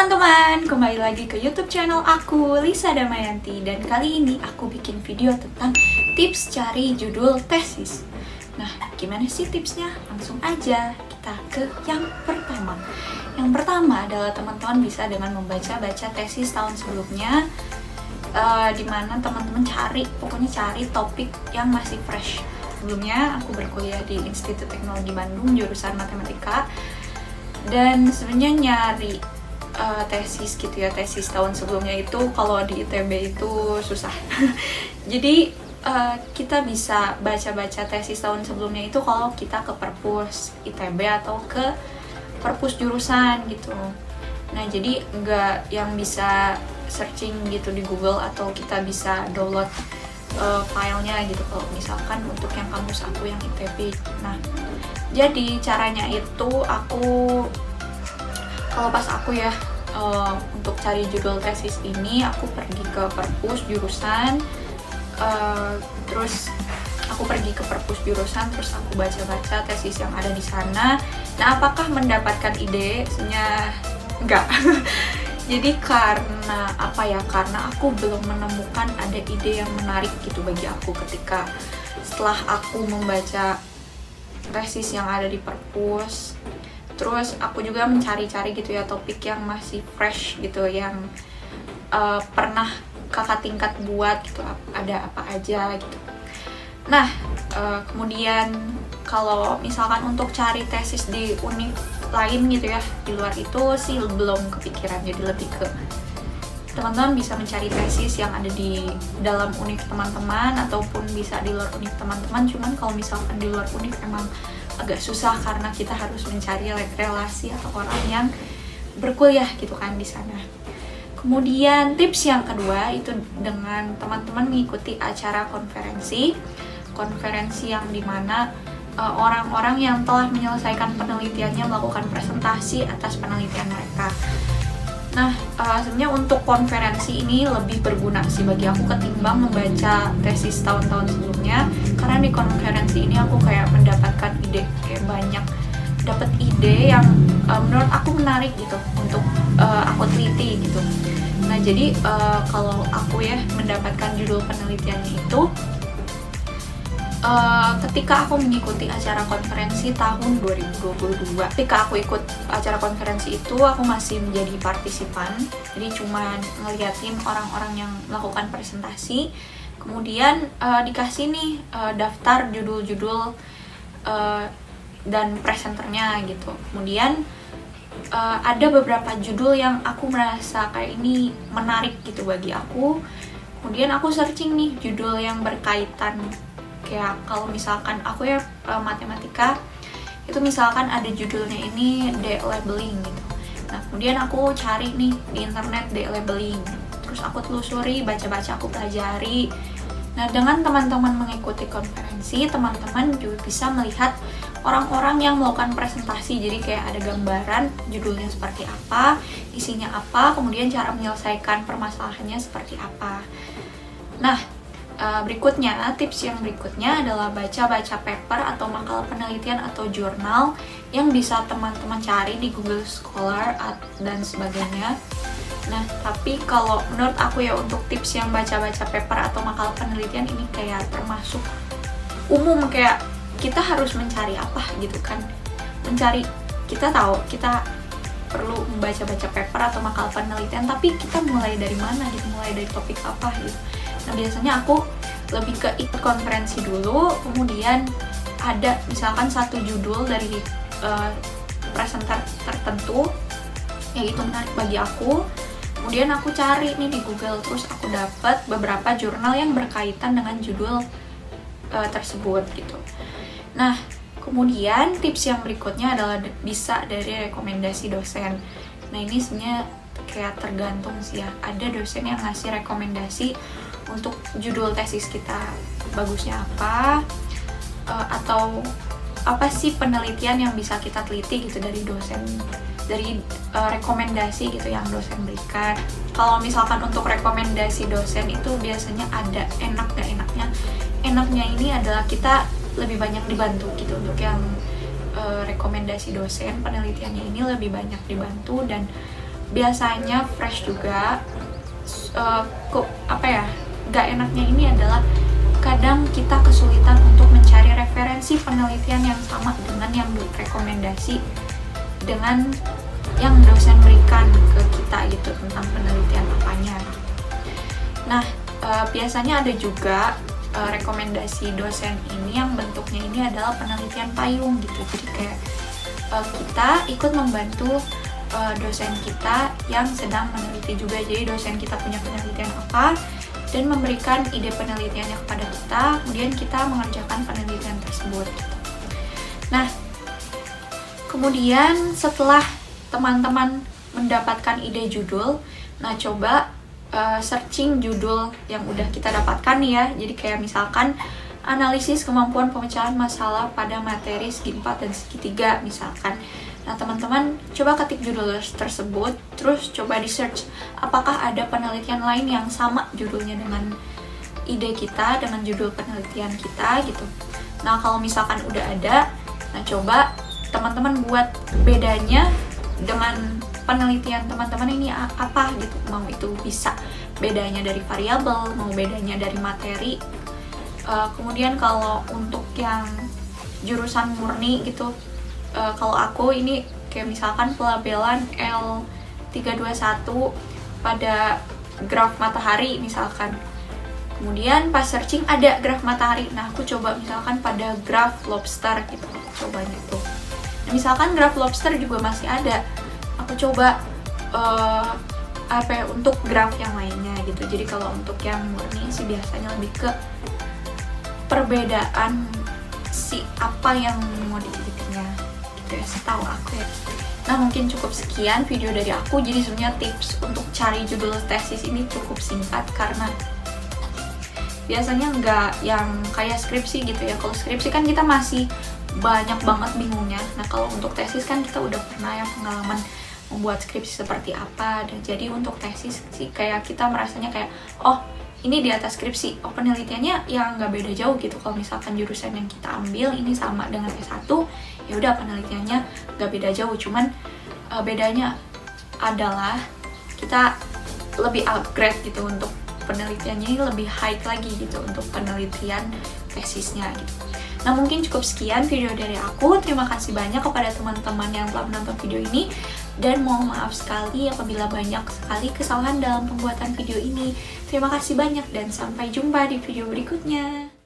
teman-teman, kembali lagi ke YouTube channel aku, Lisa Damayanti. Dan kali ini aku bikin video tentang tips cari judul tesis. Nah, gimana sih tipsnya? Langsung aja kita ke yang pertama. Yang pertama adalah teman-teman bisa dengan membaca-baca tesis tahun sebelumnya, dimana teman-teman pokoknya cari topik yang masih fresh. Sebelumnya aku berkuliah di Institut Teknologi Bandung, jurusan Matematika. Dan sebenarnya nyari tesis gitu ya, tesis tahun sebelumnya itu kalau di ITB itu susah. Jadi kita bisa baca-baca tesis tahun sebelumnya itu kalau kita ke perpus ITB atau ke perpus jurusan gitu. Nah, jadi nggak yang bisa searching gitu di Google atau kita bisa download filenya gitu kalau misalkan untuk yang kampus aku yang ITB. Nah, jadi caranya itu kalau pas aku ya untuk cari judul tesis ini aku pergi ke perpus jurusan, terus aku baca-baca tesis yang ada di sana. Nah, apakah mendapatkan ide? Sebenarnya enggak. Jadi karena aku belum menemukan ada ide yang menarik gitu bagi aku ketika setelah aku membaca tesis yang ada di perpus. Terus aku juga mencari-cari gitu ya topik yang masih fresh gitu, yang pernah kakak tingkat buat gitu, ada apa aja gitu. Nah, kemudian kalau misalkan untuk cari tesis di univ lain gitu ya, di luar itu sih belum kepikiran. Jadi lebih ke teman-teman bisa mencari tesis yang ada di dalam univ teman-teman ataupun bisa di luar univ teman-teman. Cuman kalau misalkan di luar univ emang agak susah karena kita harus mencari relasi atau orang yang berkuliah gitu kan di sana. Kemudian tips yang kedua itu dengan teman-teman mengikuti acara konferensi yang dimana orang-orang yang telah menyelesaikan penelitiannya melakukan presentasi atas penelitian mereka. Nah, sebenarnya untuk konferensi ini lebih berguna sih bagi aku ketimbang membaca tesis tahun-tahun sebelumnya, karena di konferensi ini aku kayak mendapatkan ide, kayak banyak dapat ide yang menurut aku menarik gitu untuk aku teliti gitu. Nah, jadi kalau aku ya mendapatkan judul penelitiannya itu ketika aku mengikuti acara konferensi tahun 2022. Ketika aku ikut acara konferensi itu, aku masih menjadi partisipan, jadi cuma ngeliatin orang-orang yang melakukan presentasi. Kemudian dikasih nih daftar judul-judul dan presenternya gitu. Kemudian ada beberapa judul yang aku merasa kayak ini menarik gitu bagi aku. Kemudian aku searching nih judul yang berkaitan. Kayak kalau misalkan aku ya matematika, itu misalkan ada judulnya ini de-labeling gitu. Nah, kemudian aku cari nih di internet de-labeling, terus aku telusuri, baca-baca, aku pelajari. Nah, dengan teman-teman mengikuti konferensi, teman-teman juga bisa melihat orang-orang yang melakukan presentasi. Jadi kayak ada gambaran judulnya seperti apa, isinya apa, kemudian cara menyelesaikan permasalahannya seperti apa. Nah, tips yang berikutnya adalah baca-baca paper atau makalah penelitian atau jurnal yang bisa teman-teman cari di Google Scholar dan sebagainya. Nah, tapi kalau menurut aku ya untuk tips yang baca-baca paper atau makalah penelitian ini kayak termasuk umum, kayak kita harus mencari apa gitu kan. Kita tahu kita perlu membaca-baca paper atau makalah penelitian, tapi kita mulai dari mana gitu, mulai dari topik apa gitu. Nah, biasanya aku lebih ke ikut konferensi dulu, kemudian ada misalkan satu judul dari presenter tertentu yang itu menarik bagi aku, kemudian aku cari nih di Google, terus aku dapat beberapa jurnal yang berkaitan dengan judul tersebut gitu. Nah, kemudian tips yang berikutnya adalah bisa dari rekomendasi dosen. Nah, ini sebenarnya kayak tergantung sih ya, ada dosen yang ngasih rekomendasi untuk judul tesis kita bagusnya apa, atau apa sih penelitian yang bisa kita teliti gitu dari dosen, dari rekomendasi gitu yang dosen berikan. Kalau misalkan untuk rekomendasi dosen itu biasanya ada enak gak enaknya. Enaknya ini adalah kita lebih banyak dibantu gitu, untuk yang rekomendasi dosen penelitiannya ini lebih banyak dibantu, dan biasanya fresh juga. Gak enaknya ini adalah kadang kita kesulitan untuk mencari referensi penelitian yang sama dengan yang direkomendasi dengan yang dosen berikan ke kita gitu tentang penelitian apanya. Nah, biasanya ada juga rekomendasi dosen ini yang bentuknya ini adalah penelitian payung gitu. Jadi kayak kita ikut membantu dosen kita yang sedang meneliti juga. Jadi dosen kita punya penelitian apa dan memberikan ide penelitiannya kepada kita, kemudian kita mengerjakan penelitian tersebut. Nah, kemudian setelah teman-teman mendapatkan ide judul, nah coba searching judul yang udah kita dapatkan nih ya. Jadi kayak misalkan analisis kemampuan pemecahan masalah pada materi segi 4 dan segi 3 misalkan. Nah, teman-teman coba ketik judul tersebut, terus coba di search apakah ada penelitian lain yang sama judulnya dengan ide kita, dengan judul penelitian kita gitu. Nah, kalau misalkan udah ada, nah coba teman-teman buat bedanya dengan penelitian teman-teman ini apa gitu. Mau itu bisa bedanya dari variabel, mau bedanya dari materi. Kemudian kalau untuk yang jurusan murni gitu, kalau aku ini kayak misalkan pelabelan L321 pada graf matahari misalkan. Kemudian pas searching ada graf matahari. Nah, aku coba misalkan pada graf lobster gitu. Cobanya tuh. Nah, misalkan graf lobster juga masih ada. Aku coba untuk graf yang lainnya gitu. Jadi kalau untuk yang murni sih biasanya lebih ke perbedaan si apa yang mau ditelitinya gitu ya, setahu aku ya. Nah, mungkin cukup sekian video dari aku. Jadi sebenarnya tips untuk cari judul tesis ini cukup singkat karena biasanya nggak yang kayak skripsi gitu ya. Kalau skripsi kan kita masih banyak banget bingungnya. Nah, kalau untuk tesis kan kita udah pernah ya pengalaman membuat skripsi seperti apa. Dan jadi untuk tesis sih kayak kita merasanya kayak ini di atas skripsi, penelitiannya ya nggak beda jauh gitu. Kalau misalkan jurusan yang kita ambil ini sama dengan S1, ya udah penelitiannya nggak beda jauh. Cuman bedanya adalah kita lebih upgrade gitu untuk penelitiannya, ini lebih high lagi gitu untuk penelitian tesisnya gitu. Nah, mungkin cukup sekian video dari aku. Terima kasih banyak kepada teman-teman yang telah menonton video ini. Dan mohon maaf sekali apabila banyak sekali kesalahan dalam pembuatan video ini. Terima kasih banyak dan sampai jumpa di video berikutnya.